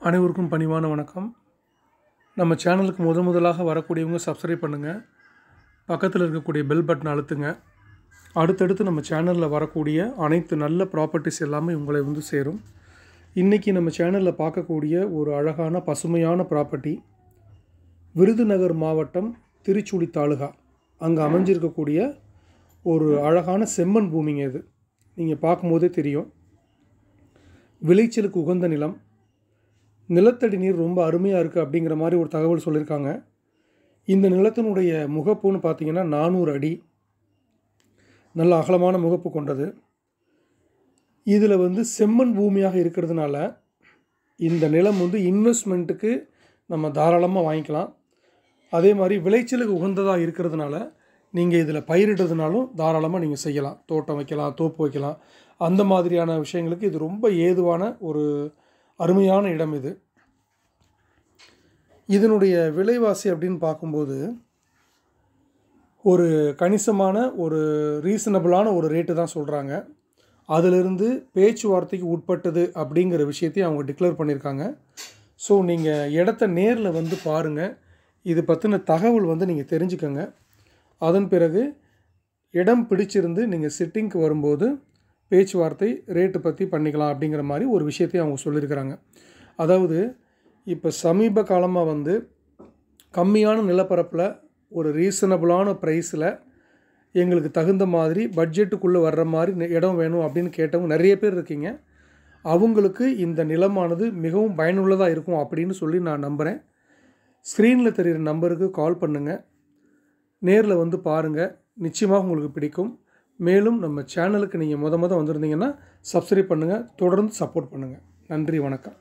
அனைவருக்கும் பணிவான வணக்கம். நம்ம சேனலுக்கு முதலாக வரக்கூடியவங்க சப்ஸ்கிரைப் பண்ணுங்கள். பக்கத்தில் இருக்கக்கூடிய பெல் பட்டனை அழுத்துங்க. அடுத்தடுத்து நம்ம சேனலில் வரக்கூடிய அனைத்து நல்ல ப்ராப்பர்ட்டிஸ் எல்லாமே உங்களை சேரும். இன்றைக்கி நம்ம சேனலில் பார்க்கக்கூடிய ஒரு அழகான பசுமையான ப்ராப்பர்ட்டி விருதுநகர் மாவட்டம் திருச்சுழி தாலுகா அங்கே அமைஞ்சிருக்கக்கூடிய ஒரு அழகான செம்மண் பூமிங்க. இது நீங்கள் பார்க்கும்போதே தெரியும். விளைச்சலுக்கு உகந்த நிலம், நிலத்தடி நீர் ரொம்ப அருமையாக இருக்குது அப்படிங்கிற மாதிரி ஒரு தகவல் சொல்லியிருக்காங்க. இந்த நிலத்தினுடைய முகப்புன்னு பார்த்திங்கன்னா 400 அடி, நல்ல அகலமான முகப்பு கொண்டது. இதில் செம்மண் பூமியாக இருக்கிறதுனால இந்த நிலம் இன்வெஸ்ட்மெண்ட்டுக்கு நம்ம தாராளமாக வாங்கிக்கலாம். அதே மாதிரி விளைச்சலுக்கு உகந்ததாக இருக்கிறதுனால நீங்கள் இதில் பயிரிடுறதுனாலும் தாராளமாக நீங்கள் செய்யலாம். தோட்டம் வைக்கலாம், தோப்பு வைக்கலாம். அந்த மாதிரியான விஷயங்களுக்கு இது ரொம்ப ஏதுவான ஒரு அருமையான இடம். இதனுடைய விலைவாசி அப்படின்னு பார்க்கும்போது ஒரு கணிசமான ஒரு ரீசனபிளான ஒரு ரேட்டு தான் சொல்கிறாங்க. அதிலிருந்து பேச்சுவார்த்தைக்கு உட்பட்டது அப்படிங்கிற விஷயத்தையும் அவங்க டிக்ளேர் பண்ணியிருக்காங்க. ஸோ நீங்கள் இடத்த நேரில் பாருங்கள். இது பற்றின தகவல் நீங்கள் தெரிஞ்சுக்கோங்க. அதன் பிறகு இடம் பிடிச்சிருந்து நீங்கள் சிட்டிங்க்கு வரும்போது பேச்சுவார்த்தை ரேட்டு பற்றி பண்ணிக்கலாம் அப்படிங்கிற மாதிரி ஒரு விஷயத்தையும் அவங்க சொல்லியிருக்கிறாங்க. அதாவது இப்போ சமீப காலமாக கம்மியான நிலப்பரப்பில் ஒரு ரீசனபிளான ப்ரைஸில் எங்களுக்கு தகுந்த மாதிரி பட்ஜெட்டுக்குள்ளே வர்ற மாதிரி இடம் வேணும் அப்படின்னு கேட்டவங்க நிறைய பேர் இருக்கீங்க. அவங்களுக்கு இந்த நிலமானது மிகவும் பயனுள்ளதாக இருக்கும் அப்படின்னு சொல்லி நான் நம்புகிறேன். ஸ்க்ரீனில் தெரிகிற நம்பருக்கு கால் பண்ணுங்கள், நேரில் பாருங்கள். நிச்சயமாக உங்களுக்கு பிடிக்கும். மேலும் நம்ம சேனலுக்கு நீங்கள் முத வந்திருந்தீங்கன்னா சப்ஸ்கிரைப் பண்ணுங்கள், தொடர்ந்து சப்போர்ட் பண்ணுங்கள். நன்றி, வணக்கம்.